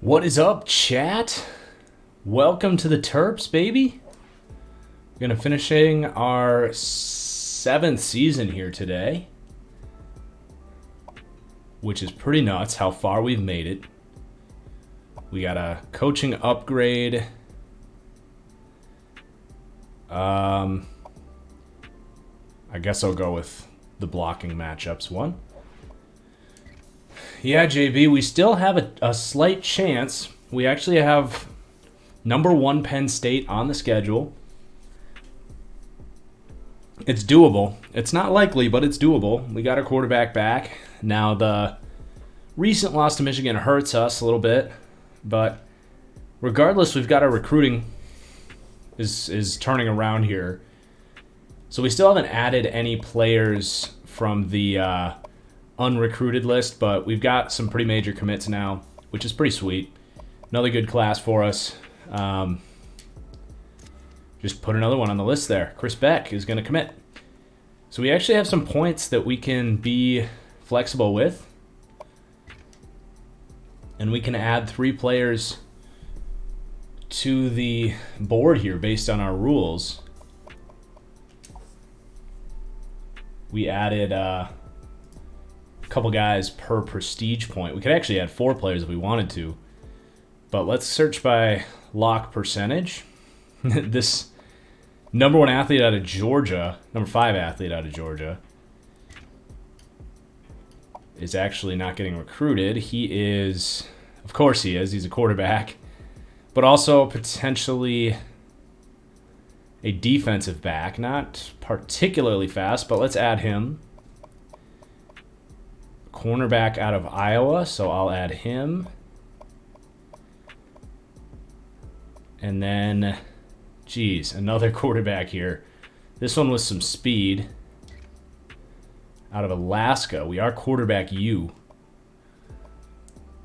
What is up, chat? Welcome to the Terps, baby. We're gonna finishing our 7th season here today, which is pretty nuts how far we've made it. We got a coaching upgrade. I guess I'll go with the blocking matchups one. Yeah, JB, we still have a slight chance. We actually have #1 Penn State on the schedule. It's doable. It's not likely, but it's doable. We got our quarterback back. Now, the recent loss to Michigan hurts us a little bit, but regardless, we've got our recruiting is turning around here. So we still haven't added any players from the unrecruited list, but we've got some pretty major commits now, which is pretty sweet. Another good class for us. Just put another one on the list there. Chris Beck is going to commit. So we actually have some points that we can be flexible with. And we can add 3 players to the board here based on our rules. We added a couple guys per prestige point. We could actually add 4 players if we wanted to. But let's search by lock percentage. This #1 athlete out of Georgia, #5 athlete out of Georgia, is actually not getting recruited. He is, of course he is, he's a quarterback, but also potentially a defensive back. Not particularly fast, but let's add him. Cornerback out of Iowa, so I'll add him. And then, geez, another quarterback here. This one with some speed. Out of Alaska. We are quarterback U.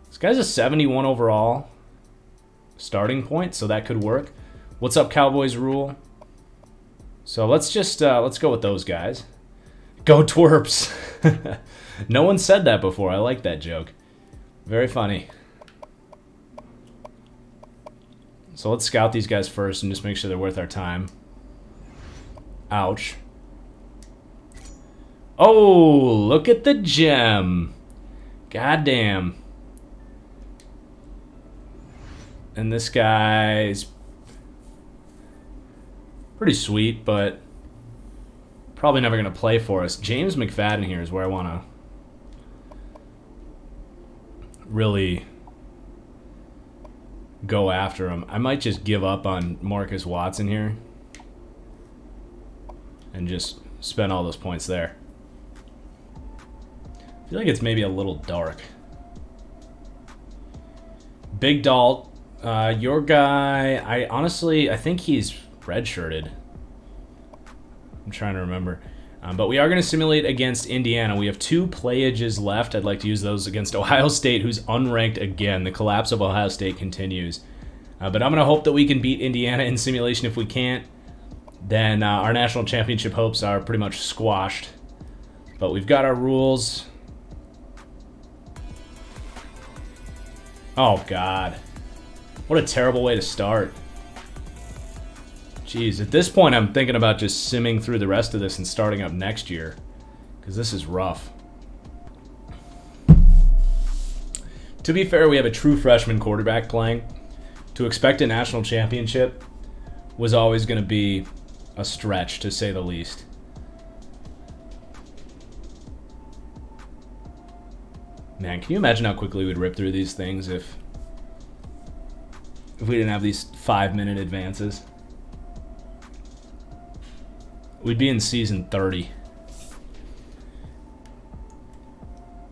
This guy's a 71 overall starting point, so that could work. What's up, Cowboys rule? So let's just, let's go with those guys. Go Twerps. No one said that before. I like that joke. Very funny. So let's scout these guys first and just make sure they're worth our time. Ouch. Oh, look at the gem. Goddamn. And this guy's pretty sweet, but probably never going to play for us. James McFadden here is where I want to really go after him. I might just give up on Marcus Watson here and just spend all those points there. I feel like it's maybe a little dark. Big Dalt, your guy, I think he's redshirted. I'm trying to remember. But we are going to simulate against Indiana. We have 2 playages left. I'd like to use those against Ohio State, who's unranked again. The collapse of Ohio State continues. But I'm going to hope that we can beat Indiana in simulation. If we can't, then our national championship hopes are pretty much squashed. But we've got our rules. Oh, God. What a terrible way to start. Jeez, at this point, I'm thinking about just simming through the rest of this and starting up next year, because this is rough. To be fair, we have a true freshman quarterback playing. To expect a national championship was always going to be a stretch, to say the least. Man, can you imagine how quickly we'd rip through these things if we didn't have these 5-minute advances? We'd be in season 30.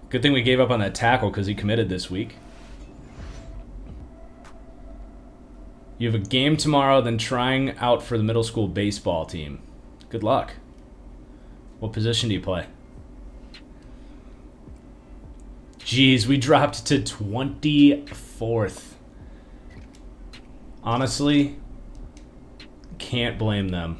Good thing we gave up on that tackle because he committed this week. You have a game tomorrow, then trying out for the middle school baseball team. Good luck. What position do you play? Jeez, we dropped to 24th. Honestly, can't blame them.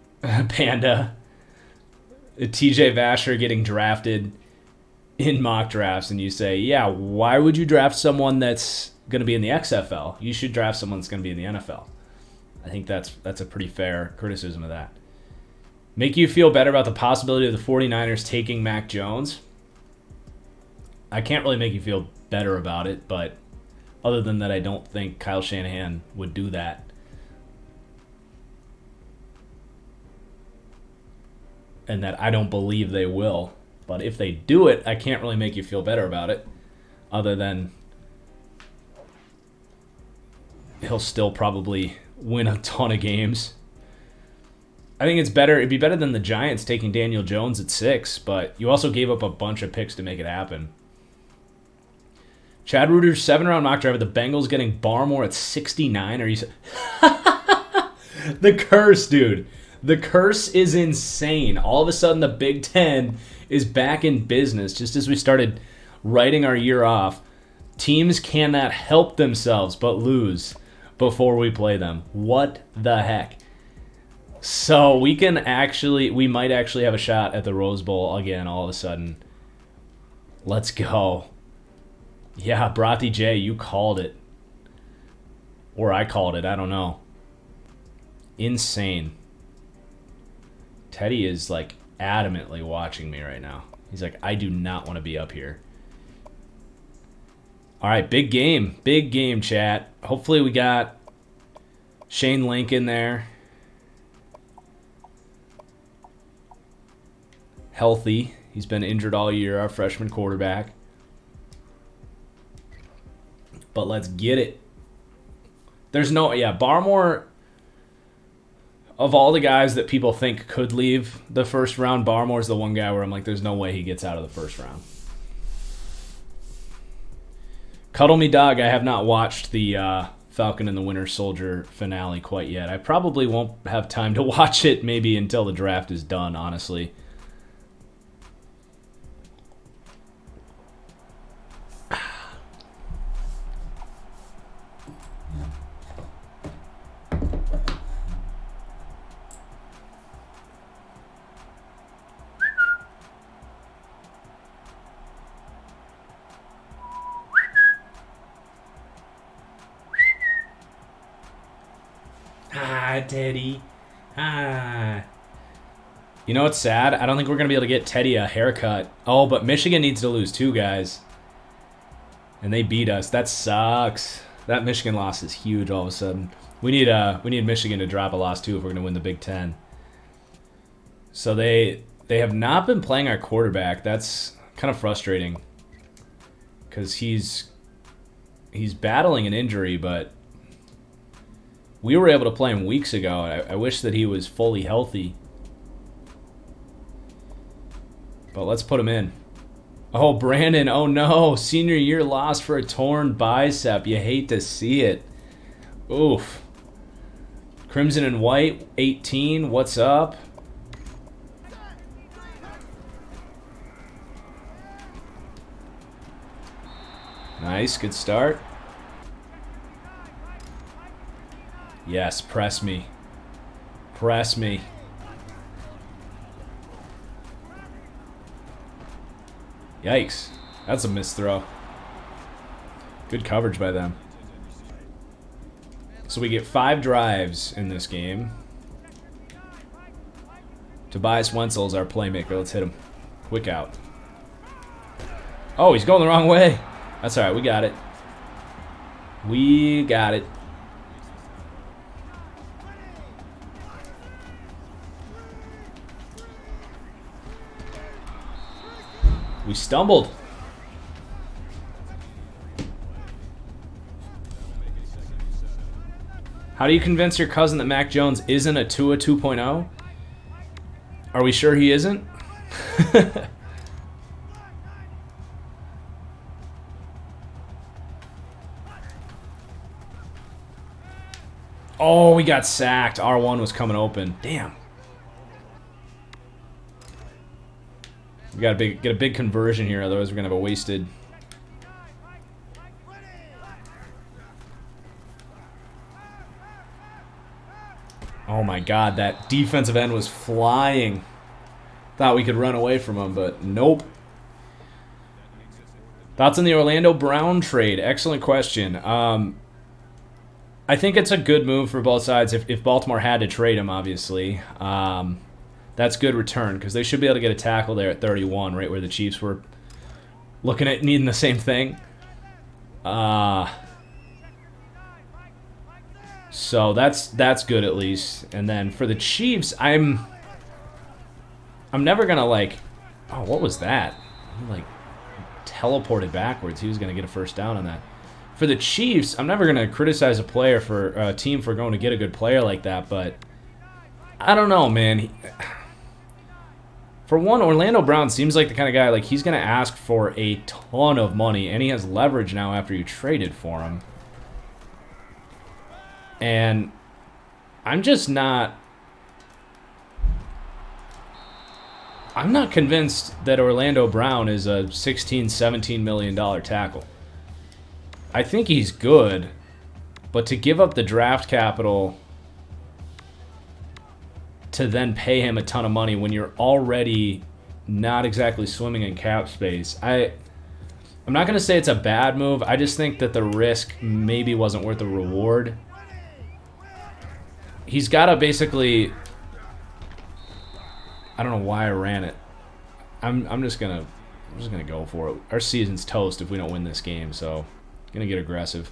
Panda. TJ Vasher getting drafted in mock drafts, and you say, yeah, why would you draft someone that's going to be in the XFL? You should draft someone that's going to be in the NFL. I think that's a pretty fair criticism of that. Make you feel better about the possibility of the 49ers taking Mac Jones? I can't really make you feel better about it, but other than that, I don't think Kyle Shanahan would do that. And that I don't believe they will. But if they do it, I can't really make you feel better about it. Other than he'll still probably win a ton of games. I think it's better. It'd be better than the Giants taking Daniel Jones at 6, but you also gave up a bunch of picks to make it happen. Chad Reuter's 7-round mock draft with the Bengals getting Barmore at 69. Are you? The curse, dude. The curse is insane. All of a sudden, the Big Ten is back in business. Just as we started writing our year off, teams cannot help themselves but lose before we play them. What the heck? So we might actually have a shot at the Rose Bowl again all of a sudden. Let's go. Yeah, Brati J, you called it. Or I called it, I don't know. Insane. Teddy is like adamantly watching me right now. He's like, I do not want to be up here. All right, big game. Big game, chat. Hopefully we got Shane Lincoln there. Healthy. He's been injured all year, our freshman quarterback. But let's get it. Barmore, of all the guys that people think could leave the first round, Barmore's the one guy where I'm like, there's no way he gets out of the first round. Cuddle Me Dog, I have not watched the Falcon and the Winter Soldier finale quite yet. I probably won't have time to watch it maybe until the draft is done, honestly. Teddy. You know what's sad? I don't think we're going to be able to get Teddy a haircut. Oh, but Michigan needs to lose 2 guys. And they beat us. That sucks. That Michigan loss is huge all of a sudden. We need Michigan to drop a loss too if we're going to win the Big Ten. So they have not been playing our quarterback. That's kind of frustrating. Because he's battling an injury, but we were able to play him weeks ago. I wish that he was fully healthy. But let's put him in. Oh, Brandon. Oh, no. Senior year lost for a torn bicep. You hate to see it. Oof. Crimson and White, 18. What's up? Nice. Good start. Yes, press me. Press me. Yikes. That's a missed throw. Good coverage by them. So we get 5 drives in this game. Tobias Wenzel's our playmaker. Let's hit him. Quick out. Oh, he's going the wrong way. That's all right. We got it. We got it. We stumbled. How do you convince your cousin that Mac Jones isn't a Tua 2.0? Are we sure he isn't? Oh, we got sacked. R1 was coming open. Damn. We got to get a big conversion here, otherwise we're going to have a wasted. Oh Oh my god, that defensive end was flying. Thought we could run away from him, but nope. Thoughts on the Orlando Brown trade? Excellent question. I think it's a good move for both sides. If Baltimore had to trade him, obviously, that's good return because they should be able to get a tackle there at 31, right where the Chiefs were looking at needing the same thing. So that's good at least. And then for the Chiefs, I'm never gonna like. Oh, what was that? He like teleported backwards. He was gonna get a first down on that. For the Chiefs, I'm never gonna criticize a team for going to get a good player like that, but I don't know, man. For one, Orlando Brown seems like the kind of guy like he's gonna ask for a ton of money, and he has leverage now after you traded for him. And I'm not convinced that Orlando Brown is a $16, $17 million tackle. I think he's good, but to give up the draft capital to then pay him a ton of money when you're already not exactly swimming in cap space, I'm not going to say it's a bad move. I just think that the risk maybe wasn't worth the reward. He's got to basically... I don't know why I ran it. I'm just gonna go for it. Our season's toast if we don't win this game, so gonna get aggressive.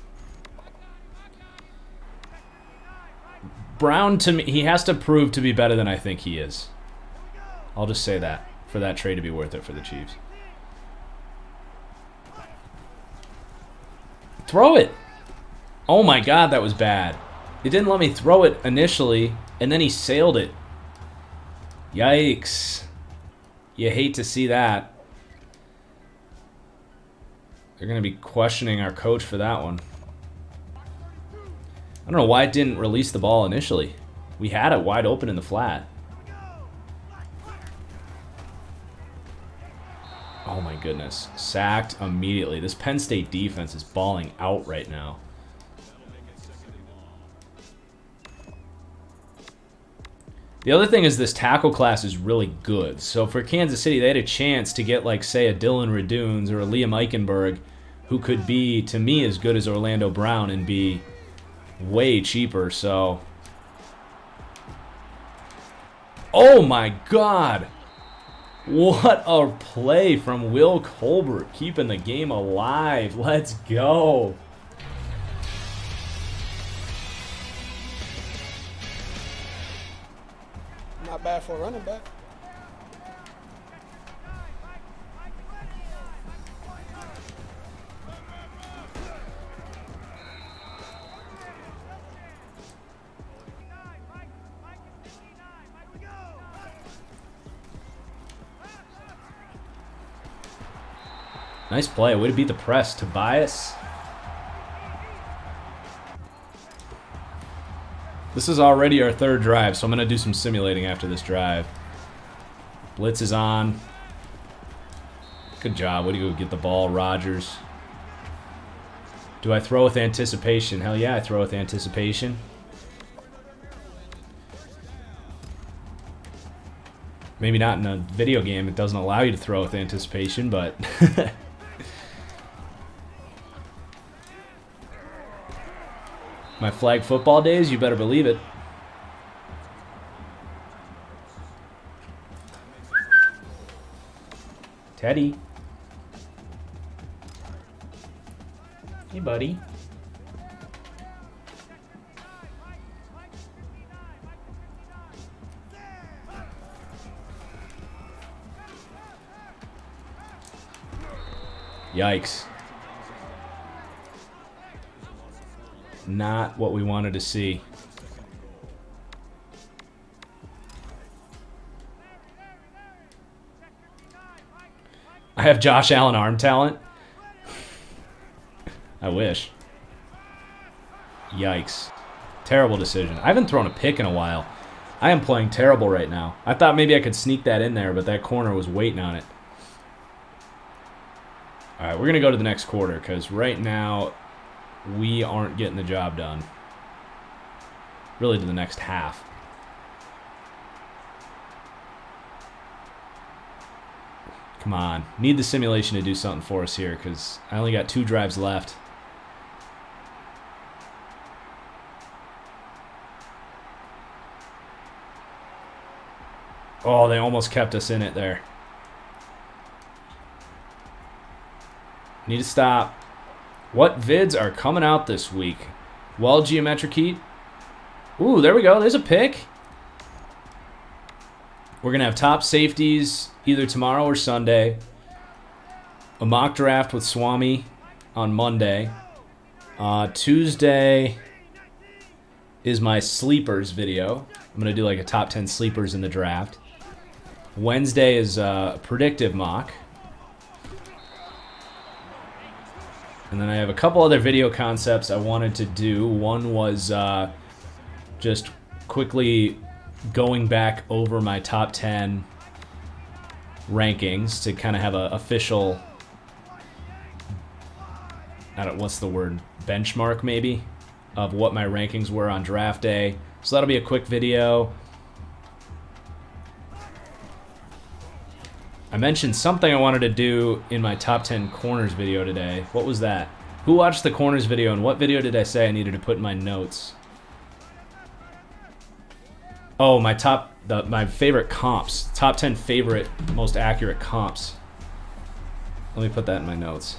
Brown, to me, he has to prove to be better than I think he is. I'll just say that for that trade to be worth it for the Chiefs. Throw it. Oh my god, that was bad. It didn't let me throw it initially, and then he sailed it. Yikes. You hate to see that. They're going to be questioning our coach for that one. I don't know why it didn't release the ball initially. We had it wide open in the flat. Oh my goodness. Sacked immediately. This Penn State defense is balling out right now. The other thing is this tackle class is really good. So for Kansas City, they had a chance to get, like, say, a Dylan Radunes or a Liam Eichenberg, who could be, to me, as good as Orlando Brown and be way cheaper. So, oh my God. What a play from Will Colbert, keeping the game alive. Let's go. Not bad for a running back. Nice play. Way to beat the press. Tobias. This is already our third drive, so I'm going to do some simulating after this drive. Blitz is on. Good job. Way to go get the ball, Rodgers. Do I throw with anticipation? Hell yeah, I throw with anticipation. Maybe not in a video game. It doesn't allow you to throw with anticipation, but... My flag football days, you better believe it. Teddy. Hey, buddy. Yikes. Not what we wanted to see. I have Josh Allen arm talent. I wish. Yikes. Terrible decision. I haven't thrown a pick in a while. I am playing terrible right now. I thought maybe I could sneak that in there, but that corner was waiting on it. All right, we're going to go to the next quarter because right now we aren't getting the job done. Really to the next half. Come on. Need the simulation to do something for us here because I only got 2 drives left. Oh, they almost kept us in it there. Need to stop. What vids are coming out this week? Well, Geometric Heat. Ooh, there we go. There's a pick. We're going to have top safeties either tomorrow or Sunday. A mock draft with Swami on Monday. Tuesday is my sleepers video. I'm going to do like a top 10 sleepers in the draft. Wednesday is predictive mock. And then I have a couple other video concepts I wanted to do. One was just quickly going back over my top 10 rankings to kind of have an official, what's the word, benchmark maybe, of what my rankings were on draft day. So that'll be a quick video. I mentioned something I wanted to do in my top 10 corners video today. What was that? Who watched the corners video, and what video did I say I needed to put in my notes? Oh, my favorite comps. Top 10 favorite, most accurate comps. Let me put that in my notes.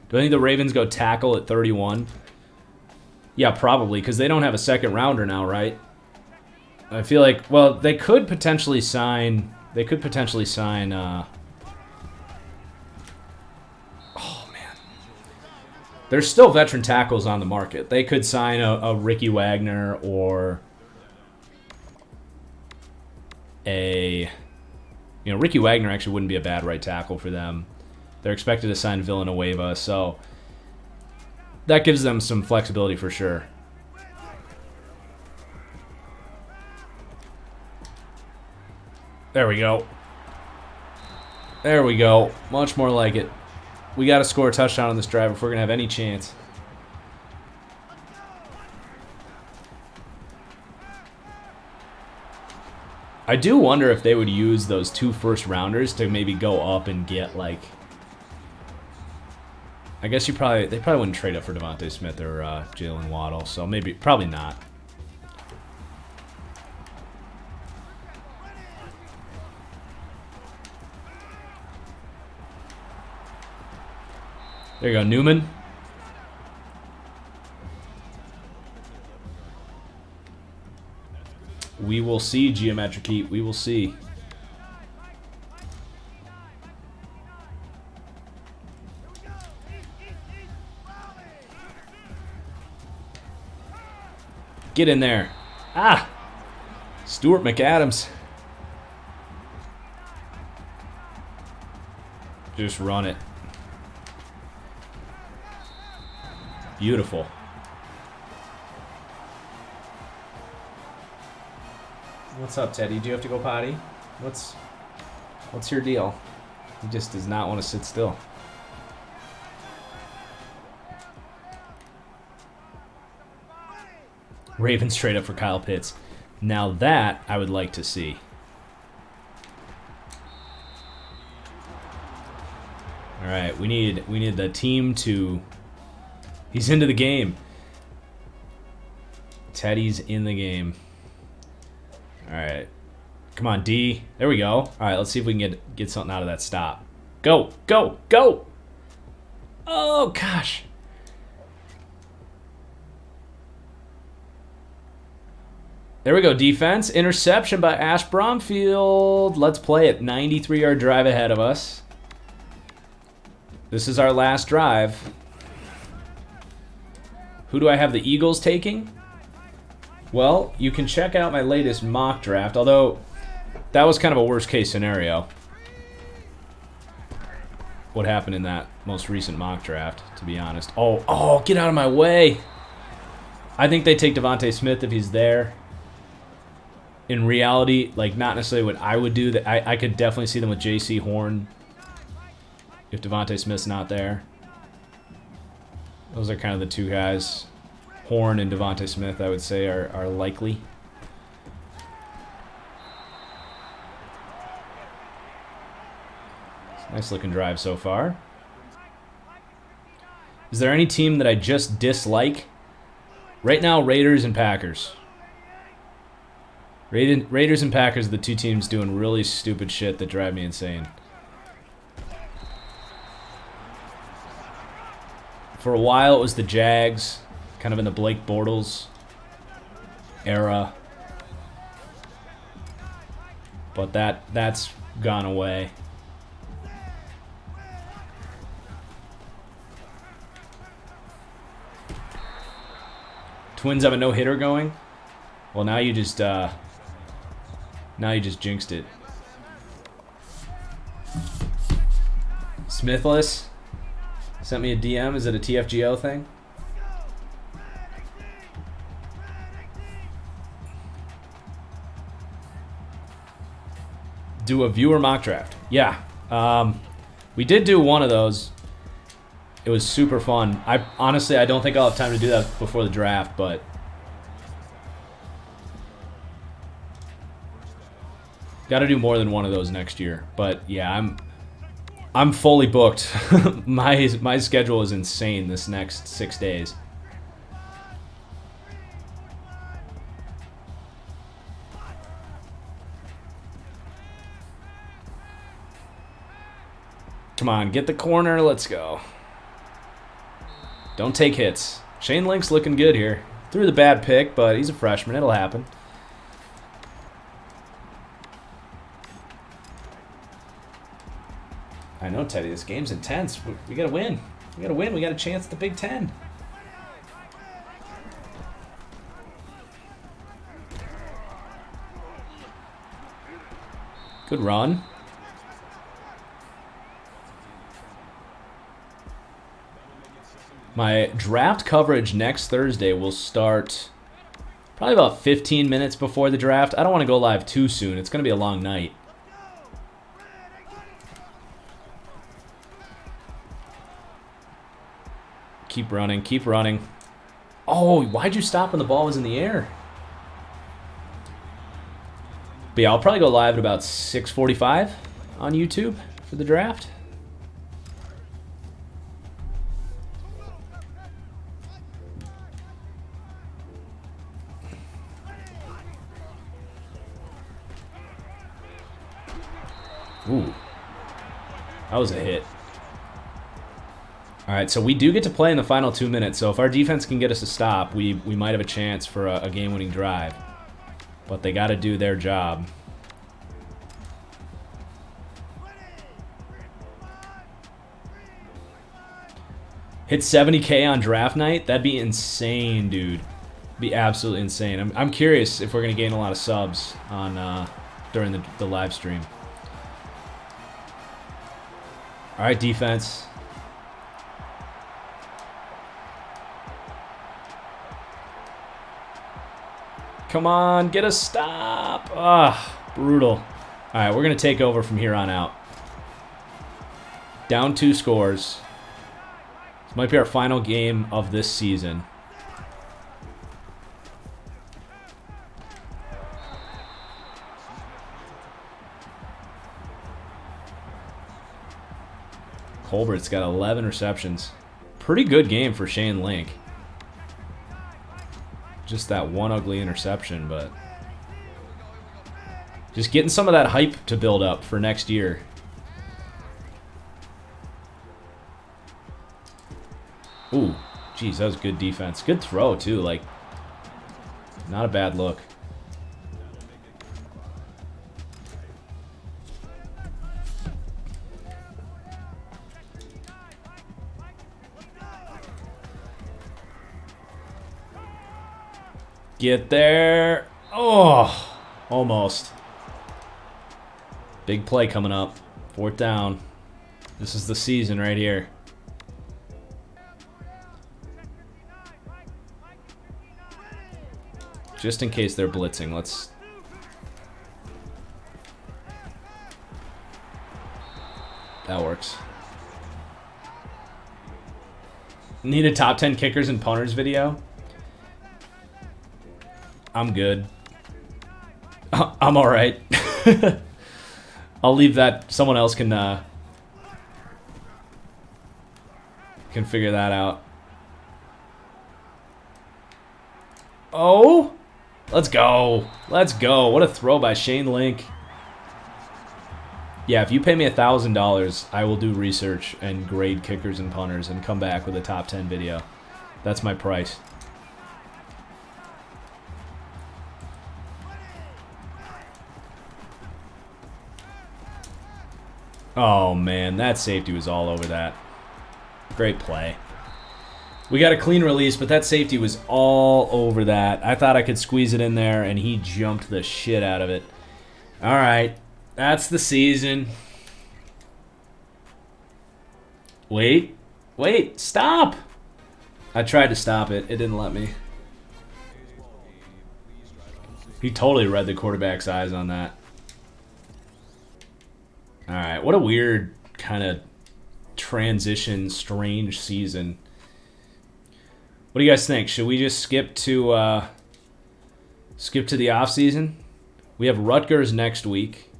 Do I think the Ravens go tackle at 31? Yeah, probably, because they don't have a second rounder now, right? I feel like, well, they could potentially sign. Oh man, there's still veteran tackles on the market. They could sign a Ricky Wagner or Ricky Wagner actually wouldn't be a bad right tackle for them. They're expected to sign Villanueva, so that gives them some flexibility for sure. There we go. There we go. Much more like it. We got to score a touchdown on this drive if we're going to have any chance. I do wonder if they would use those 2 first-rounders to maybe go up and get, like... I guess they probably wouldn't trade up for Devontae Smith or Jalen Waddle, so probably not. There you go, Newman. We will see, Geometric Heat. We will see. Get in there. Ah! Stuart McAdams. Just run it. Beautiful. What's up, Teddy? Do you have to go potty? What's your deal? He just does not want to sit still. Ravens trade up for Kyle Pitts. Now that I would like to see. All right, we need the team to. He's into the game. Teddy's in the game. All right, come on, D. There we go. All right, let's see if we can get something out of that stop. Go, go, go! Oh gosh. There we go, defense. Interception by Ash Bromfield. Let's play it. 93-yard drive ahead of us. This is our last drive. Who do I have the Eagles taking? Well, you can check out my latest mock draft, although that was kind of a worst-case scenario. What happened in that most recent mock draft, to be honest. Oh, get out of my way. I think they take Devontae Smith if he's there. In reality, like, not necessarily what I would do. I could definitely see them with J.C. Horn if Devontae Smith's not there. Those are kind of the two guys. Horn and Devontae Smith, I would say, are likely. Nice looking drive so far. Is there any team that I just dislike? Right now, Raiders and Packers. Raiders and Packers are the two teams doing really stupid shit that drive me insane. For a while, it was the Jags, kind of in the Blake Bortles era. But that's gone away. Twins have a no-hitter going. Well, now you just jinxed it. Smithless sent me a DM. Is it a TFGO thing? Do a viewer mock draft. Yeah. We did do one of those. It was super fun. Honestly, I don't think I'll have time to do that before the draft, but got to do more than one of those next year. But yeah, I'm fully booked. My schedule is insane this next 6 days. Come on, get the corner. Let's go. Don't take hits. Shane Link's looking good here. Threw the bad pick, but he's a freshman. It'll happen. I know, Teddy. This game's intense. We gotta win. We gotta win. We got a chance at the Big Ten. Good run. My draft coverage next Thursday will start probably about 15 minutes before the draft. I don't want to go live too soon. It's going to be a long night. Keep running, keep running. Oh, why'd you stop when the ball was in the air? But yeah, I'll probably go live at about 6:45 on YouTube for the draft. Ooh, that was a hit. All right, so we do get to play in the final 2 minutes. So if our defense can get us a stop, we might have a chance for a game-winning drive. But they got to do their job. Hit 70K on draft night? That'd be insane, dude. Be absolutely insane. I'm curious if we're going to gain a lot of subs on during the live stream. All right, defense. Come on, get a stop. Ah, brutal. All right, we're going to take over from here on out. Down 2 scores. This might be our final game of this season. Colbert's got 11 receptions. Pretty good game for Shane Link. Just that one ugly interception, but just getting some of that hype to build up for next year. Ooh, geez, that was good defense. Good throw, too. Like, not a bad look. Get there. Oh, almost. Big play coming up. 4th down. This is the season right here. Just in case they're blitzing, let's... That works. Need a top 10 kickers and punters video? I'm good. I'm alright. I'll leave that. Someone else can figure that out. Oh! Let's go. Let's go. What a throw by Shane Link. Yeah, if you pay me $1,000, I will do research and grade kickers and punters and come back with a top 10 video. That's my price. Oh, man, that safety was all over that. Great play. We got a clean release, but that safety was all over that. I thought I could squeeze it in there, and he jumped the shit out of it. All right, that's the season. Wait, stop! I tried to stop it. It didn't let me. He totally read the quarterback's eyes on that. All right, what a weird kind of transition, strange season. What do you guys think? Should we just skip to the off season? We have Rutgers next week,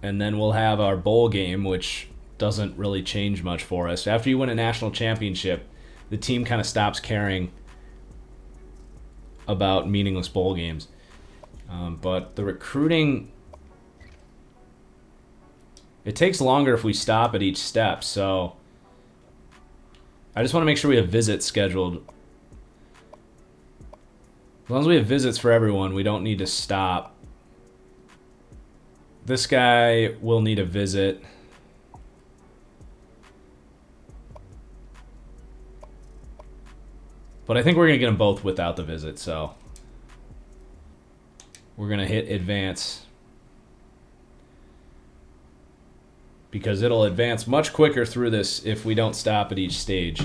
and then we'll have our bowl game, which doesn't really change much for us. After you win a national championship, the team kind of stops caring about meaningless bowl games. But the recruiting, it takes longer if we stop at each step, so I just want to make sure we have visits scheduled. As long as we have visits for everyone, we don't need to stop. This guy will need a visit. But I think we're going to get them both without the visit, so we're going to hit advance, because it'll advance much quicker through this if we don't stop at each stage.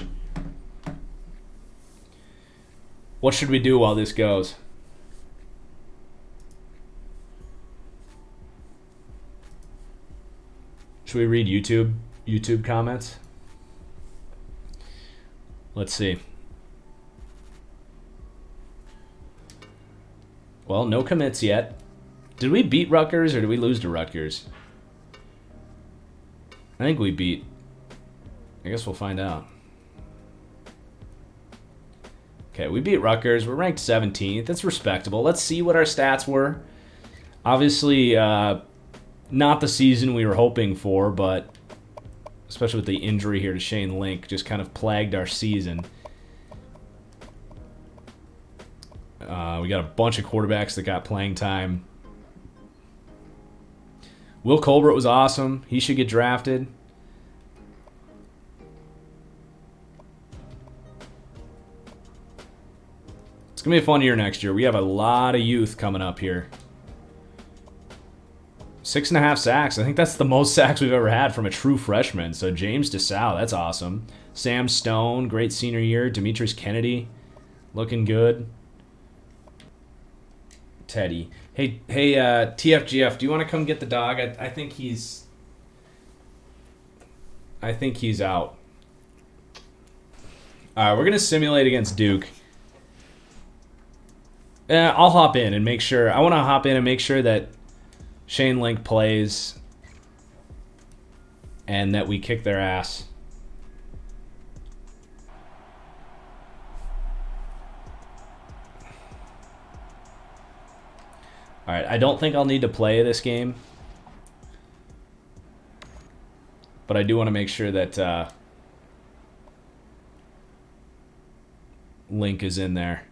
What should we do while this goes? Should we read YouTube comments? Let's see. Well, no commits yet. Did we beat Rutgers or did we lose to Rutgers? I think we beat. I guess we'll find out. Okay, we beat Rutgers. We're ranked 17th. That's respectable. Let's see what our stats were. Obviously, not the season we were hoping for, but especially with the injury here to Shane Link, just kind of plagued our season. We got a bunch of quarterbacks that got playing time. Will Colbert was awesome. He should get drafted. It's going to be a fun year next year. We have a lot of youth coming up here. 6.5 sacks. I think that's the most sacks we've ever had from a true freshman. So James DeSalle, that's awesome. Sam Stone, great senior year. Demetrius Kennedy, looking good. Teddy. Hey, TFGF, do you want to come get the dog? I think he's out. All right, we're going to simulate against Duke. I'll hop in and make sure. I want to hop in and make sure that Shane Link plays and that we kick their ass. All right, I don't think I'll need to play this game, but I do want to make sure that Link is in there.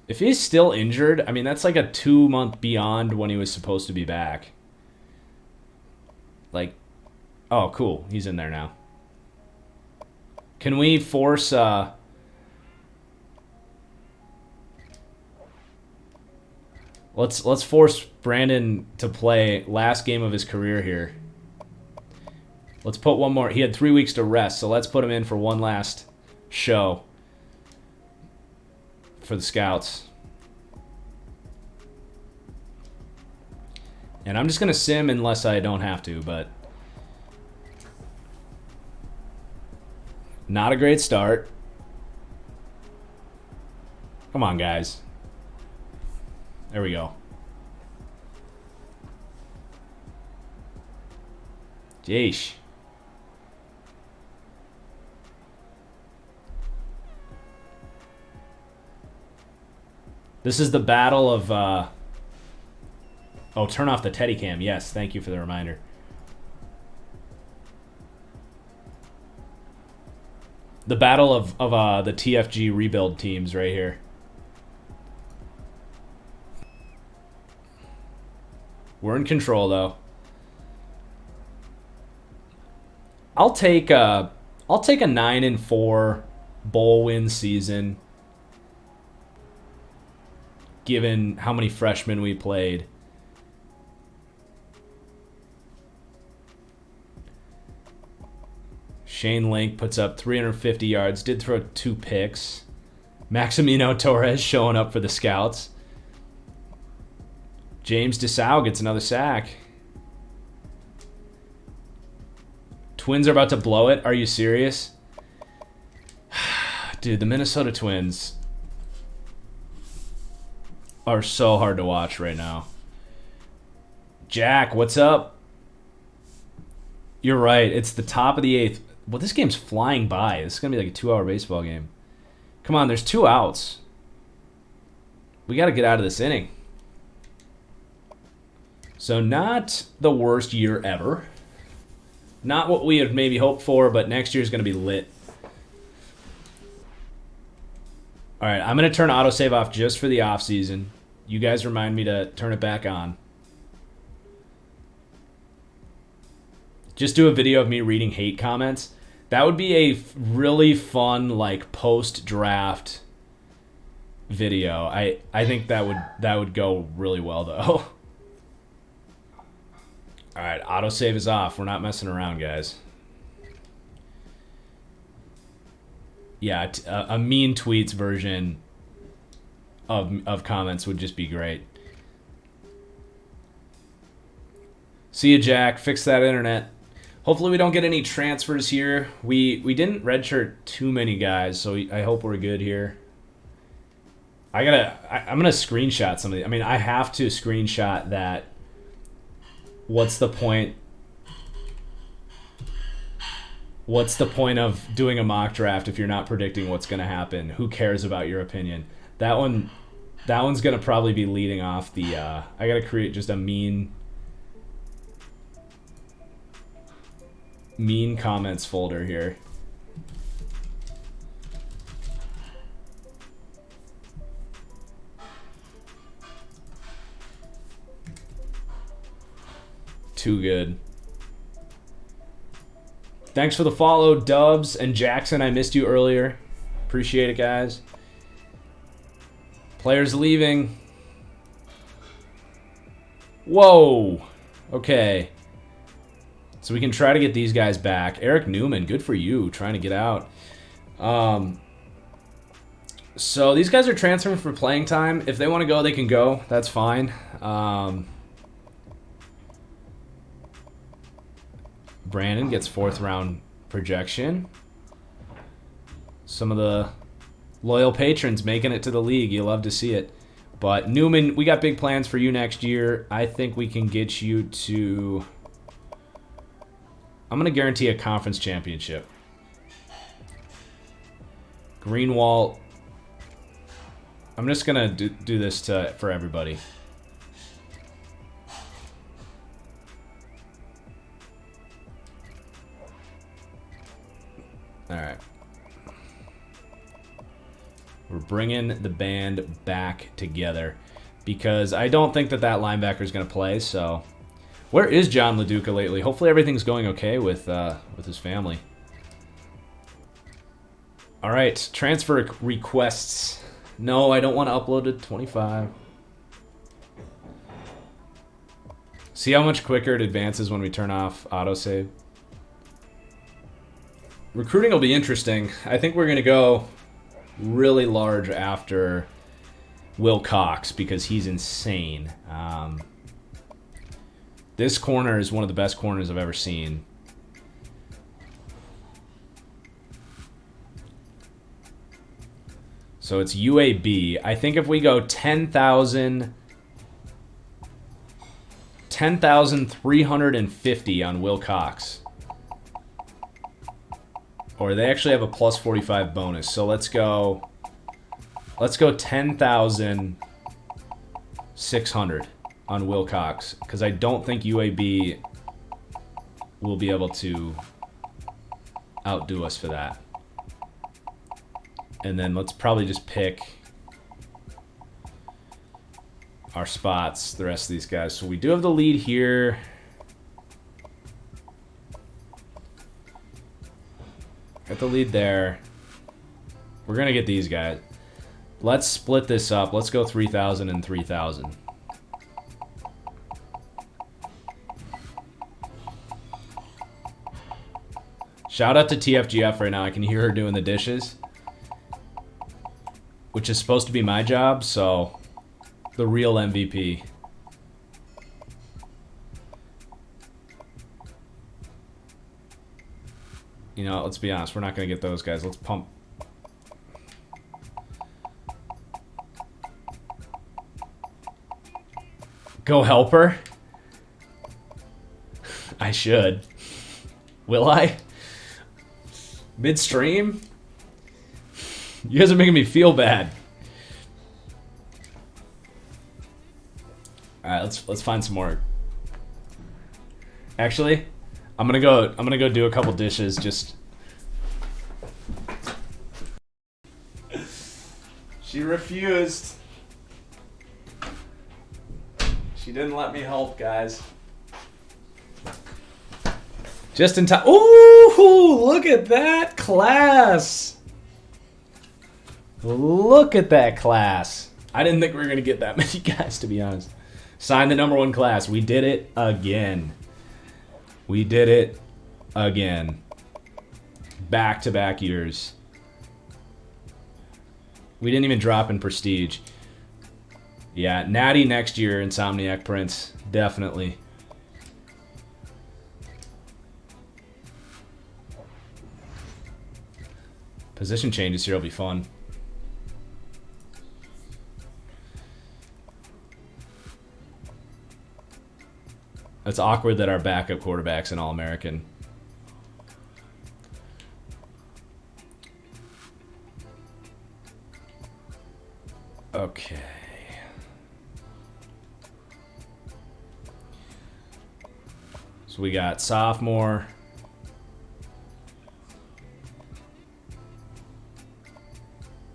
If he's still injured, I mean, that's like a 2-month beyond when he was supposed to be back. Like, oh, cool. He's in there now. Can we force... Let's force Brandon to play last game of his career here. Let's put one more. He had 3 weeks to rest, so let's put him in for one last show for the scouts. And I'm just going to sim unless I don't have to, but Not a great start. Come on, guys. There we go. Jeesh. This is the battle of... Oh, turn off the Teddy Cam. Yes, thank you for the reminder. The battle of the TFG rebuild teams right here. We're in control, though. I'll take a 9-4 bowl win season, given how many freshmen we played. Shane Link puts up 350 yards, did throw 2 picks. Maximino Torres showing up for the Scouts. James DeSau gets another sack. Twins are about to blow it. Are you serious? Dude, the Minnesota Twins are so hard to watch right now. Jack, what's up? You're right. It's the top of the 8th. Well, this game's flying by. This is going to be like a 2-hour baseball game. Come on, there's 2 outs. We got to get out of this inning. So not the worst year ever. Not what we had maybe hoped for, but next year's going to be lit. All right, I'm going to turn autosave off just for the offseason. You guys remind me to turn it back on. Just do a video of me reading hate comments. That would be a really fun, like, post-draft video. I think that would go really well, though. All right, autosave is off. We're not messing around, guys. Yeah, a mean tweets version of comments would just be great. See you, Jack. Fix that internet. Hopefully we don't get any transfers here. We didn't redshirt too many guys, so I hope we're good here. I'm gonna screenshot some of these. I mean, I have to screenshot that. What's the point? What's the point of doing a mock draft if you're not predicting what's going to happen? Who cares about your opinion? That one's going to probably be leading off the... I got to create just a mean comments folder here. Too good. Thanks for the follow, Dubs and Jackson. I missed you earlier. Appreciate it, guys. Players leaving. Whoa. Okay. So we can try to get these guys back. Eric Newman, good for you, trying to get out. So these guys are transferring for playing time. If they want to go, they can go. That's fine. Brandon gets 4th round projection. Some of the loyal patrons making it to the league. You love to see it. But Newman, we got big plans for you next year. I think we can get you to... I'm going to guarantee a conference championship. Greenwald. I'm just going to do this for everybody. All right. We're bringing the band back together because I don't think that linebacker is going to play. So, where is John LaDuca lately? Hopefully everything's going okay with his family. All right, transfer requests. No, I don't want to upload to 25. See how much quicker it advances when we turn off autosave? Recruiting will be interesting. I think we're going to go really large after Will Cox because he's insane. This corner is one of the best corners I've ever seen. So it's UAB. I think if we go 10,350 on Will Cox. Or they actually have a plus 45 bonus. So let's go 10,600 on Will Cox. Because I don't think UAB will be able to outdo us for that. And then let's probably just pick our spots, the rest of these guys. So we do have the lead here. Got the lead there. We're going to get these guys. Let's split this up. Let's go 3,000 and 3,000. Shout out to TFGF right now. I can hear her doing the dishes, which is supposed to be my job, so the real MVP. You know, let's be honest, we're not going to get those guys. Let's pump. Go help her? I should. Will I? Midstream? You guys are making me feel bad. All right, let's find some more. Actually, I'm gonna go do a couple dishes. Just she refused. She didn't let me help, guys. Just in time. Ooh, look at that class. Look at that class. I didn't think we were going to get that many guys, to be honest. Sign the #1 class. We did it again. We did it again. Back-to-back years. We didn't even drop in prestige. Yeah, Natty next year, Insomniac Prince. Definitely. Position changes here will be fun. It's awkward that our backup quarterback's an All-American. Okay. So we got sophomore.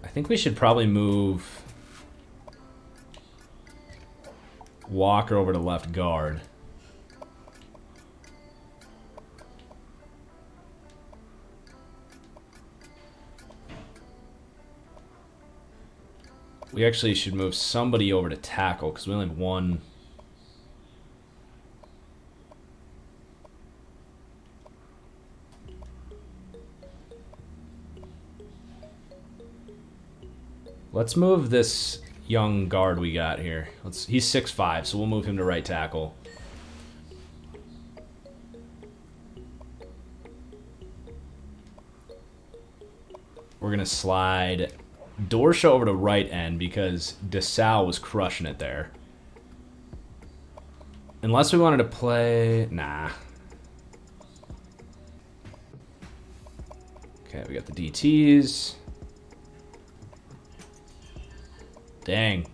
I think we should probably move Walker over to left guard. We actually should move somebody over to tackle because we only have one. Let's move this young guard we got here. He's 6'5", so we'll move him to right tackle. We're going to slide Dorsha over to right end because DeSalle was crushing it there. Unless we wanted to play... Nah. Okay, we got the DTs. Dang.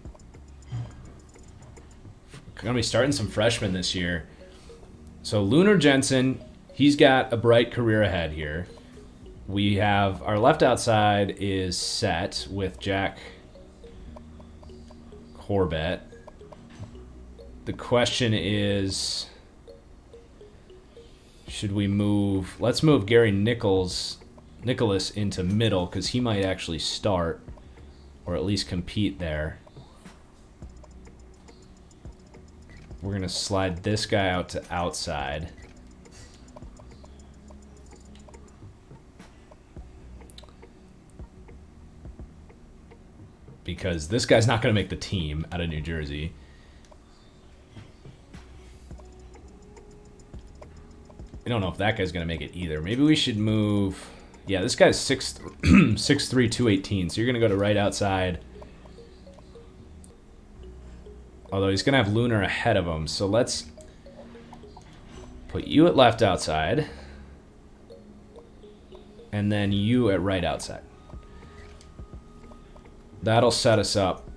We're going to be starting some freshmen this year. So Lunar Jensen, he's got a bright career ahead here. We have our left outside is set with Jack Corbett. The question is, should we move? Let's move Gary Nicholas into middle because he might actually start or at least compete there. We're going to slide this guy out to outside. Because this guy's not going to make the team out of New Jersey. I don't know if that guy's going to make it either. Maybe we should move... Yeah, this guy's 6'3", 218, so you're going to go to right outside. Although he's going to have Lunar ahead of him, so let's put you at left outside. And then you at right outside. That'll set us up.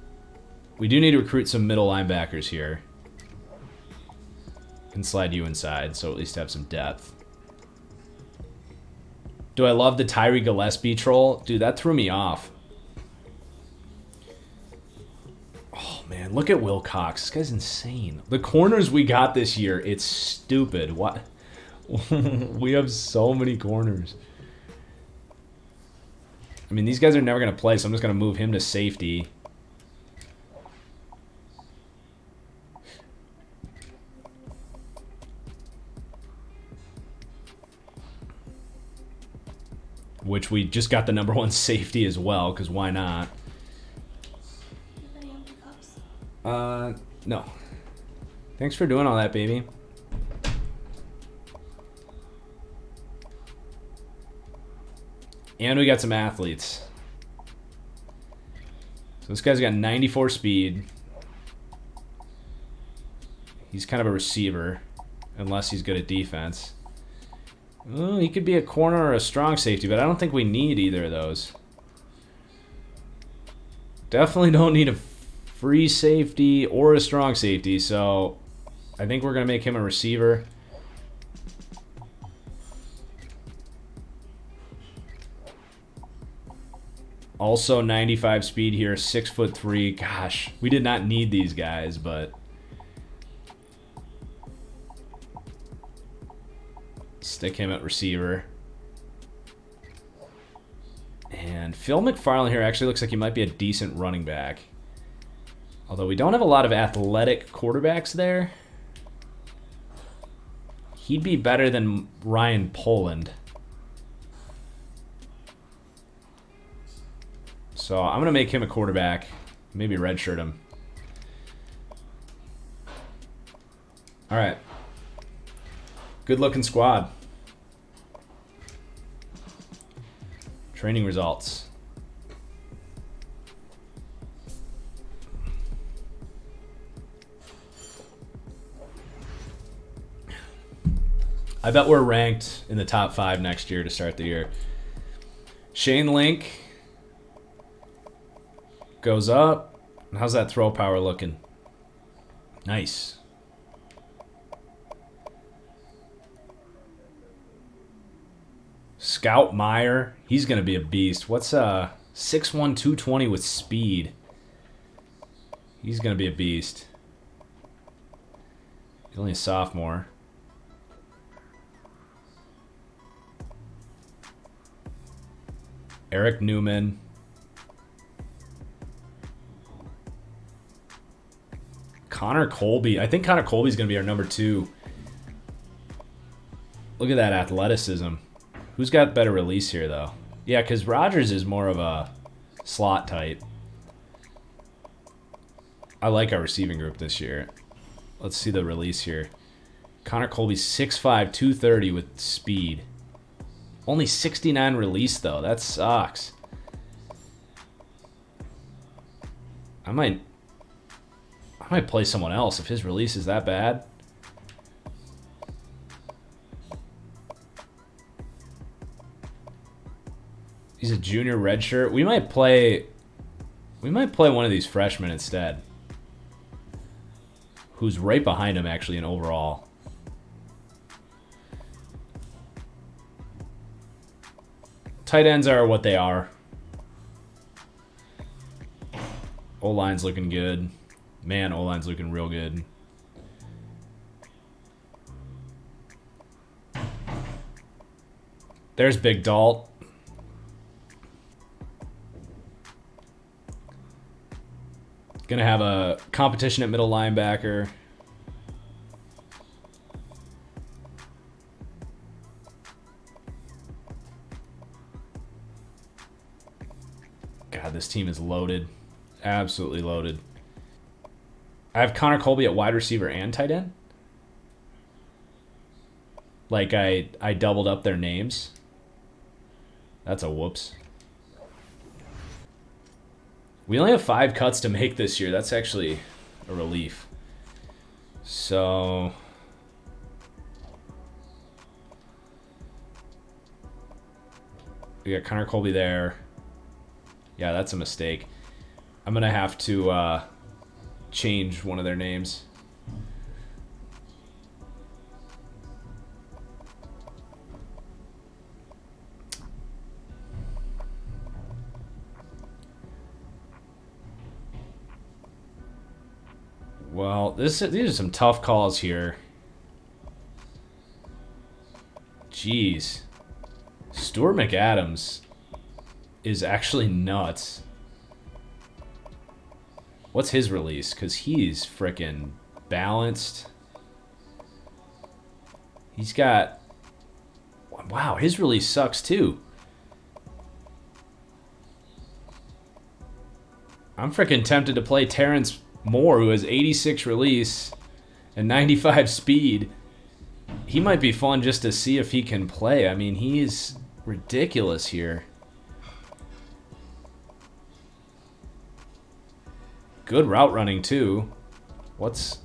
We do need to recruit some middle linebackers here. And slide you inside, so at least have some depth. Do I love the Tyree Gillespie troll? Dude, that threw me off. Oh, man, look at Will Cox. This guy's insane. The corners we got this year, it's stupid. What? We have so many corners. I mean, these guys are never going to play, so I'm just going to move him to safety. Which we just got the #1 safety as well, because why not? No. Thanks for doing all that, baby. And we got some athletes. So this guy's got 94 speed. He's kind of a receiver, unless he's good at defense. Oh, he could be a corner or a strong safety, but I don't think we need either of those. Definitely don't need a free safety or a strong safety, so I think we're going to make him a receiver. Also 95 speed here, 6'3". Gosh, we did not need these guys, but stick him at receiver. And Phil McFarland here actually looks like he might be a decent running back. Although we don't have a lot of athletic quarterbacks there. He'd be better than Ryan Poland. So I'm going to make him a quarterback. Maybe redshirt him. All right. Good looking squad. Training results. I bet we're ranked in the top 5 next year to start the year. Shane Link goes up. How's that throw power looking? Nice. Scout Meyer, he's going to be a beast. What's 6'1", 220 with speed? He's going to be a beast. He's only a sophomore. Eric Newman. Connor Colby. I think Connor Colby's going to be our #2. Look at that athleticism. Who's got better release here, though? Yeah, because Rogers is more of a slot type. I like our receiving group this year. Let's see the release here. Connor Colby's 6'5", 230 with speed. Only 69 release, though. That sucks. I might play someone else if his release is that bad. He's a junior redshirt. We might play one of these freshmen instead. Who's right behind him actually in overall. Tight ends are what they are. O-line's looking good. Man, O-line's looking real good. There's Big Dalt. Gonna have a competition at middle linebacker. God, this team is loaded. Absolutely loaded. I have Connor Colby at wide receiver and tight end. Like I doubled up their names. That's a whoops. We only have 5 cuts to make this year. That's actually a relief. So... we got Connor Colby there. Yeah, that's a mistake. I'm going to have to change one of their names. Well, these are some tough calls here. Jeez. Stuart McAdams is actually nuts. What's his release? Because he's freaking balanced. He's got... wow, his release sucks too. I'm freaking tempted to play Terrence Moore, who has 86 release and 95 speed. He might be fun just to see if he can play. I mean, he's ridiculous here. Good route running, too. What's...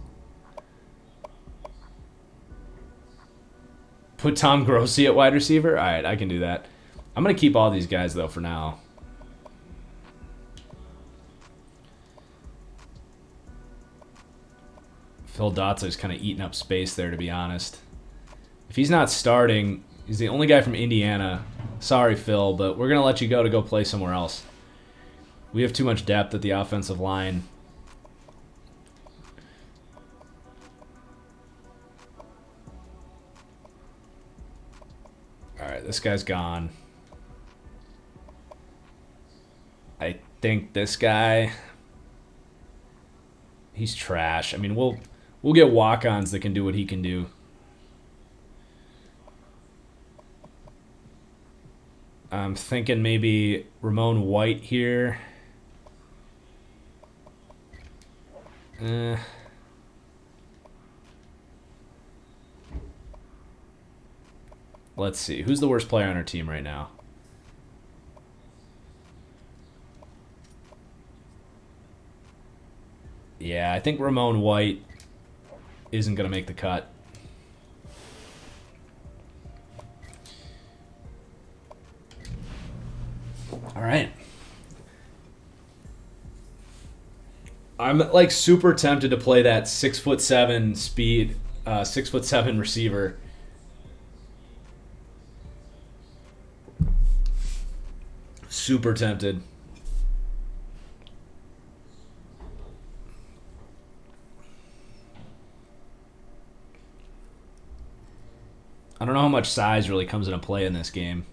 put Tom Grossi at wide receiver? All right, I can do that. I'm going to keep all these guys, though, for now. Phil Dotso's kind of eating up space there, to be honest. If he's not starting, he's the only guy from Indiana. Sorry, Phil, but we're going to let you go to go play somewhere else. We have too much depth at the offensive line. All right, this guy's gone. I think this guy, he's trash. I mean, we'll get walk-ons that can do what he can do. I'm thinking maybe Ramon White here. Let's see. Who's the worst player on our team right now? Yeah, I think Ramon White isn't going to make the cut. All right. I'm like super tempted to play that 6'7" speed, 6'7" receiver. Super tempted. I don't know how much size really comes into play in this game.